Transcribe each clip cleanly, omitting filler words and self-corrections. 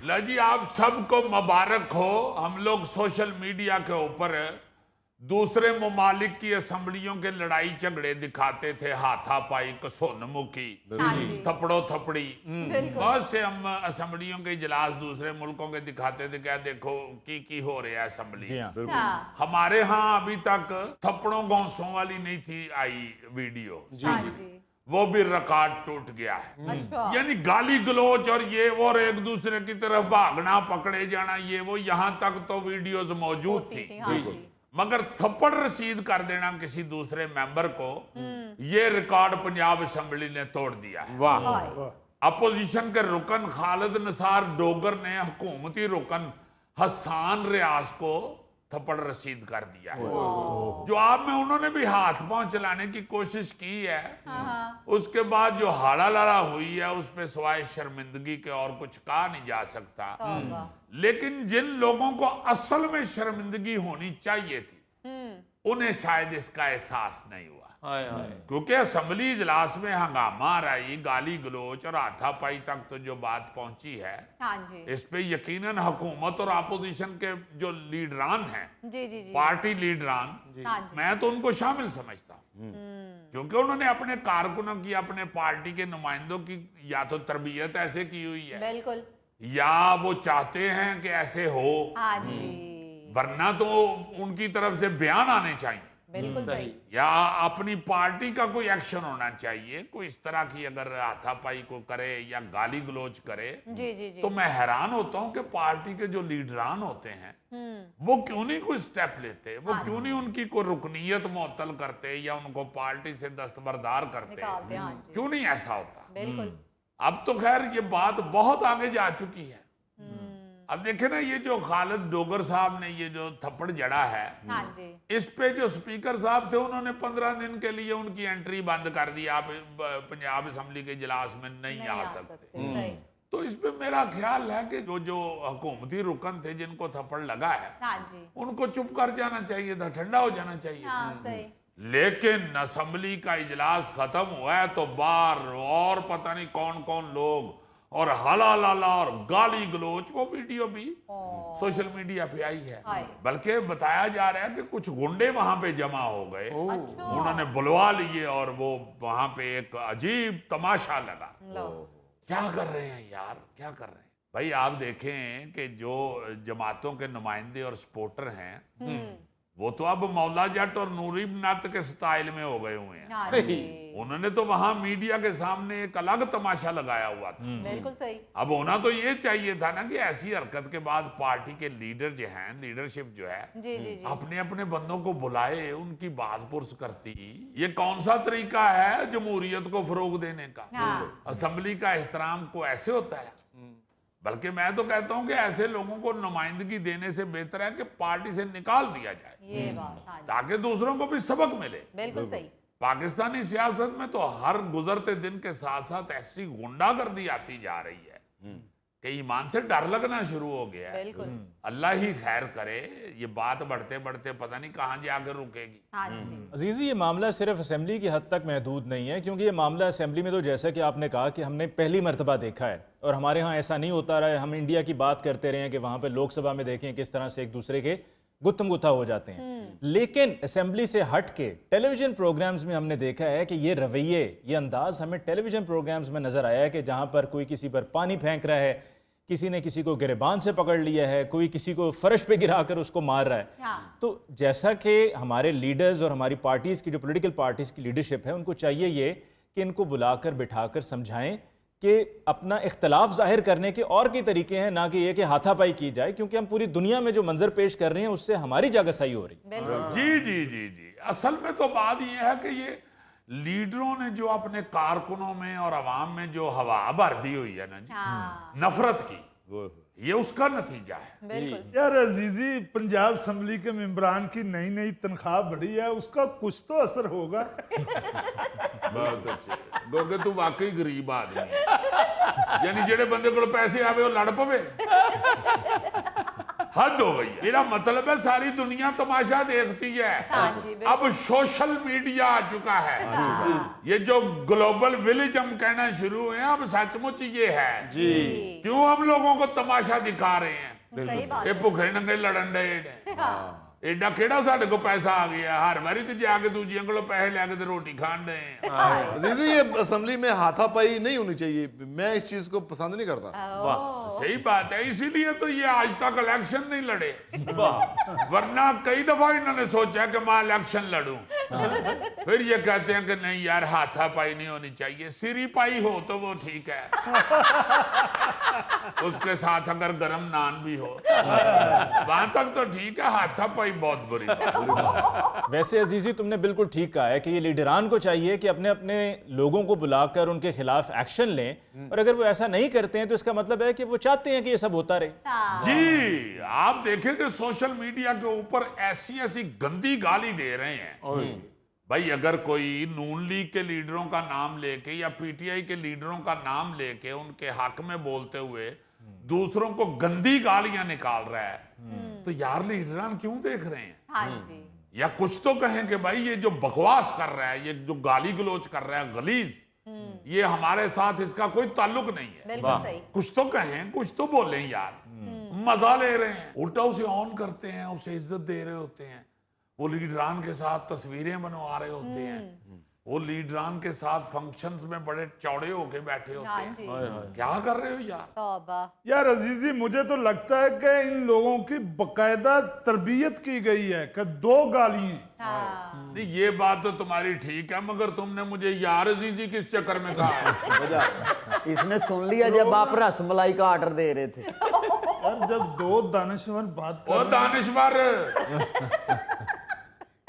لا جی آپ سب کو مبارک ہو. ہم لوگ سوشل میڈیا کے اوپر دوسرے ممالک کی اسمبلیوں کے لڑائی جھگڑے دکھاتے تھے, ہاتھا پائی, کسون مکی, تھپڑو تھپڑی. بہت سے ہم اسمبلیوں کے اجلاس دوسرے ملکوں کے دکھاتے تھے, کیا دیکھو کی ہو رہا ہے اسمبلی. ہمارے ہاں ابھی تک تھپڑوں گونسوں والی نہیں تھی آئی ویڈیو, وہ بھی ریکارڈ ٹوٹ گیا ہے. یعنی گالی گلوچ اور یہ وہ اور ایک دوسرے کی طرف بھاگنا, پکڑے جانا, یہ وہ, یہاں تک تو ویڈیوز موجود تھی. مگر تھپڑ رسید کر دینا کسی دوسرے ممبر کو, یہ ریکارڈ پنجاب اسمبلی نے توڑ دیا ہے. اپوزیشن کے رکن خالد نثار ڈوگر نے حکومتی رکن حسان ریاض کو تھپڑ رسید کر دیا ہے. جواب میں انہوں نے بھی ہاتھ پاؤں چلانے کی کوشش کی ہے. اس کے بعد جو ہاڑا لڑا ہوئی ہے اس پہ سوائے شرمندگی کے اور کچھ کہا نہیں جا سکتا. لیکن جن لوگوں کو اصل میں شرمندگی ہونی چاہیے تھی انہیں شاید اس کا احساس نہیں ہوا, کیونکہ اسمبلی اجلاس میں ہنگامہ آرائی, گالی گلوچ اور ہاتھا پائی تک تو جو بات پہنچی ہے اس پہ یقیناً حکومت اور اپوزیشن کے جو لیڈران ہیں, پارٹی لیڈران, میں تو ان کو شامل سمجھتا ہوں, کیونکہ انہوں نے اپنے کارکنوں کی, اپنے پارٹی کے نمائندوں کی یا تو تربیت ایسے کی ہوئی ہے یا وہ چاہتے ہیں کہ ایسے ہو, ورنہ تو ان کی طرف سے بیان آنے چاہیے یا اپنی پارٹی کا کوئی ایکشن ہونا چاہیے. کوئی اس طرح کی اگر ہاتھا پائی کو کرے یا گالی گلوچ کرے تو میں حیران ہوتا ہوں کہ پارٹی کے جو لیڈران ہوتے ہیں وہ کیوں نہیں کوئی سٹیپ لیتے, وہ کیوں نہیں ان کی کوئی رکنیت معطل کرتے یا ان کو پارٹی سے دستبردار کرتے, کیوں نہیں ایسا ہوتا. اب تو خیر یہ بات بہت آگے جا چکی ہے. اب دیکھیں نا, یہ جو خالد ڈوگر صاحب نے یہ جو تھپڑ جڑا ہے, اس پہ جو سپیکر صاحب تھے انہوں نے 15 دن کے لیے ان کی انٹری بند کر دی, آپ پنجاب اسمبلی کے اجلاس میں نہیں آ سکتے. تو اس پہ میرا خیال ہے کہ جو حکومتی رکن تھے جن کو تھپڑ لگا ہے ان کو چپ کر جانا چاہیے تھا, ٹھنڈا ہو جانا چاہیے تھا. لیکن اسمبلی کا اجلاس ختم ہوا ہے تو باہر اور پتہ نہیں کون کون لوگ اور ہلا لالا اور گالی گلوچ, وہ ویڈیو بھی سوشل میڈیا پہ آئی ہے. بلکہ بتایا جا رہا ہے کہ کچھ گنڈے وہاں پہ جمع ہو گئے, انہوں نے بلوا لیے اور وہ وہاں پہ ایک عجیب تماشا لگا. کیا کر رہے ہیں یار, کیا کر رہے ہیں بھائی. آپ دیکھیں کہ جو جماعتوں کے نمائندے اور سپورٹر ہیں وہ تو اب مولا جٹ اور نوری نت کے سٹائل میں ہو گئے ہوئے ہیں. انہوں نے تو وہاں میڈیا کے سامنے ایک الگ تماشا لگایا ہوا تھا. بالکل صحیح. اب ہونا تو یہ چاہیے تھا نا کہ ایسی حرکت کے بعد پارٹی کے لیڈر جو ہیں, لیڈرشپ جو ہے, اپنے اپنے بندوں کو بلائے, ان کی بات پرس کرتی. یہ کون سا طریقہ ہے جمہوریت کو فروغ دینے کا؟ اسمبلی کا احترام کو ایسے ہوتا ہے؟ بلکہ میں تو کہتا ہوں کہ ایسے لوگوں کو نمائندگی دینے سے بہتر ہے کہ پارٹی سے نکال دیا جائے تاکہ دوسروں کو بھی سبق ملے. بالکل صحیح. پاکستانی سیاست میں تو ہر گزرتے دن کے ساتھ ساتھ ایسی غنڈہ گردی آتی جا رہی ہے کہ ایمان سے ڈر لگنا شروع ہو گیا ہے. اللہ ہی خیر کرے, یہ بات بڑھتے بڑھتے پتہ نہیں کہاں جا کے رکے گی. عزیزی, یہ معاملہ صرف اسمبلی کی حد تک محدود نہیں ہے, کیونکہ یہ معاملہ اسمبلی میں تو جیسا کہ آپ نے کہا کہ ہم نے پہلی مرتبہ دیکھا ہے, اور ہمارے ہاں ایسا نہیں ہوتا رہا ہے. ہم انڈیا کی بات کرتے رہے ہیں کہ وہاں پہ لوک سبھا میں دیکھیں کس طرح سے ایک دوسرے کے گتم گتھا ہو جاتے ہیں. لیکن اسمبلی سے ہٹ کے ٹیلی ویژن پروگرامز میں ہم نے دیکھا ہے کہ یہ رویے, یہ انداز ہمیں ٹیلی ویژن پروگرامز میں نظر آیا ہے کہ جہاں پر کوئی کسی پر پانی پھینک رہا ہے, کسی نے کسی کو گریبان سے پکڑ لیا ہے, کوئی کسی کو فرش پہ گرا کر اس کو مار رہا ہے. تو جیسا کہ ہمارے لیڈرز اور ہماری پارٹیز کی جو پولیٹیکل پارٹیز کی لیڈرشپ ہے, ان کو چاہیے یہ کہ ان کو بلا کر بٹھا کر سمجھائیں کہ اپنا اختلاف ظاہر کرنے کے اور کی طریقے ہیں, نہ کہ یہ کہ ہاتھا پائی کی جائے, کیونکہ ہم پوری دنیا میں جو منظر پیش کر رہے ہیں اس سے ہماری جاگسائی ہو رہی. جی جی جی جی, اصل میں تو بات یہ ہے کہ یہ لیڈروں نے جو اپنے کارکنوں میں اور عوام میں جو ہوا بھر دی ہوئی ہے نا جی, نفرت کی, یہ اس کا نتیجہ ہے. یار عزیزی, پنجاب اسمبلی کے ممبران کی نئی نئی تنخواہ بڑھی ہے, اس کا کچھ تو اثر ہوگا. بہت اچھے, کیونکہ تو واقعی غریب آدمی ہے, یعنی جڑے بندے کو پیسے آوے وہ لڑ پوے. حد ہو گئی ہے. میرا مطلب ہے ساری دنیا تماشا دیکھتی ہے. اب سوشل میڈیا آ چکا ہے. یہ جو گلوبل ولیج ہم کہنا شروع ہوئے ہیں اب سچ مچ یہ ہے. کیوں ہم لوگوں کو تماشا دکھا رہے ہیں؟ یہ بھوکے ننگے لڑن ڈے ایڈا کیڑا ساڈے کو پیسہ آ گیا ہر باری تے جا کے دوجیاں کولوں پیسے لے کے تے روٹی کھان ڈے ہیں. عزیزی یہ اسمبلی میں ہاتھا پائی نہیں ہونی چاہیے, میں اس چیز کو پسند نہیں کرتا. صحیح بات ہے, اسی لیے تو یہ آج تک الیکشن نہیں لڑے, ورنہ کئی دفعہ انہوں نے سوچا کہ میں الیکشن لڑوں, پھر یہ کہتے ہیں کہ نہیں یار ہاتھا پائی نہیں ہونی چاہیے, سری پائی ہو تو وہ ٹھیک ہے, اس کے ساتھ اگر گرم نان بھی ہو وہاں تک تو ٹھیک ہے, ہاتھا پائی بہت بری. ویسے عزیزی تم نے بالکل ٹھیک کہا ہے کہ یہ لیڈران کو چاہیے کہ اپنے اپنے لوگوں کو بلا کر ان کے خلاف ایکشن لیں, اور اگر وہ ایسا نہیں کرتے ہیں تو اس کا مطلب ہے کہ وہ چاہتے ہیں کہ یہ سب ہوتا رہے. جی آپ دیکھیں کہ سوشل میڈیا کے اوپر ایسی ایسی گندی گالی دے رہے ہیں. بھائی اگر کوئی نون لیگ کے لیڈروں کا نام لے کے یا پی ٹی آئی کے لیڈروں کا نام لے کے ان کے حق میں بولتے ہوئے دوسروں کو گندی گالیاں نکال رہا ہے تو یار لیڈران کیوں دیکھ رہے ہیں؟ یا کچھ تو کہیں کہ بھائی یہ جو بکواس کر رہا ہے, یہ جو گالی گلوچ کر رہا ہے غلیظ, یہ ہمارے ساتھ اس کا کوئی تعلق نہیں ہے. کچھ تو کہیں, کچھ تو بولیں یار, مزہ لے رہے ہیں, الٹا اسے آن کرتے ہیں, اسے عزت دے رہے ہوتے ہیں, وہ لیڈران کے ساتھ تصویریں بنوا رہے ہوتے ہیں, وہ لیڈران کے ساتھ فنکشنز میں بڑے چوڑے ہو کے بیٹھے ہوتے ہیں. کیا کر رہے ہو یار؟ یار عزیزی مجھے تو لگتا ہے کہ ان لوگوں کی باقاعدہ تربیت کی گئی ہے کہ دو گالیاں. نہیں یہ بات تو تمہاری ٹھیک ہے, مگر تم نے مجھے یار عزیزی کس چکر میں کہا؟ اس نے سن لیا جب آپ رس ملائی کا آرڈر دے رہے تھے. اور جب دو دانشور بات او کر دانشور,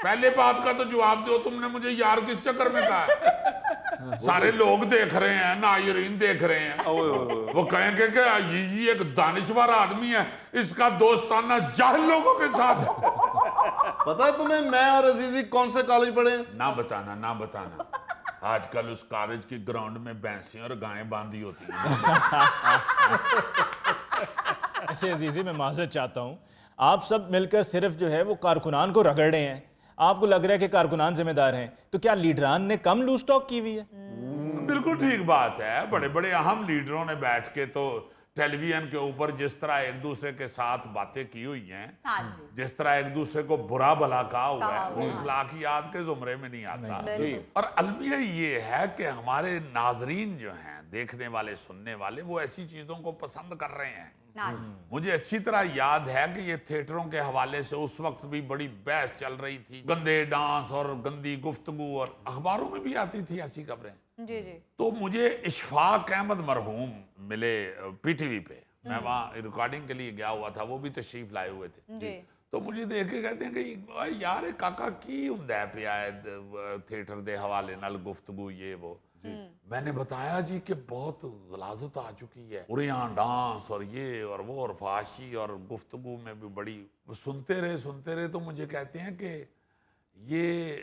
پہلے بات کا تو جواب دو, تم نے مجھے یار کس چکر میں کہا؟ سارے لوگ دیکھ رہے ہیں, ناظرین دیکھ رہے ہیں, وہ کہیں گے کہ یہ ایک دانشور آدمی ہے, اس کا دوستانہ جاہل لوگوں کے ساتھ ہے. پتا ہے تمہیں میں اور عزیزی کون سے کالج پڑھے ہیں؟ نہ بتانا, نہ بتانا. آج کل اس کالج کی گراؤنڈ میں بھینسیں اور گائیں باندھی ہوتی ہیں. ایسے عزیزی میں معذرت چاہتا ہوں, آپ سب مل کر صرف جو ہے وہ کارکنان کو رگڑ رہے ہیں, آپ کو لگ رہا ہے کہ کارکنان ذمہ دار ہیں, تو کیا لیڈران نے کم لوز ٹاک کی ہوئی ہے؟ بالکل ٹھیک بات ہے, بڑے بڑے اہم لیڈروں نے بیٹھ کے تو ٹیلی ویژن کے اوپر جس طرح ایک دوسرے کے ساتھ باتیں کی ہوئی ہیں, جس طرح ایک دوسرے کو برا بھلا کہا ہوا ہے, وہ اخلاقیات کے زمرے میں نہیں آتا. اور المیہ یہ ہے کہ ہمارے ناظرین جو ہیں, دیکھنے والے سننے والے, وہ ایسی چیزوں کو پسند کر رہے ہیں. مجھے اچھی طرح یاد ہے کہ یہ تھیٹروں کے حوالے سے اس وقت بھی بڑی بحث چل رہی تھی, گندے ڈانس اور گندی گفتگو, اور اخباروں میں بھی آتی تھی ایسی خبریں. تو مجھے اشفاق احمد مرحوم ملے پی ٹی وی پہ, میں وہاں ریکارڈنگ کے لیے گیا ہوا تھا, وہ بھی تشریف لائے ہوئے تھے. تو مجھے دیکھ کے کہتے ہیں کہ یار کاکا کی ہوندا ہے پیا تھیٹر دے حوالے نال گفتگو یہ وہ. میں نے بتایا جی کہ بہت غلاظت آ چکی ہے, اور یہاں ڈانس اور یہ اور وہ اور فحاشی اور گفتگو میں بھی بڑی. سنتے رہے تو مجھے کہتے ہیں کہ یہ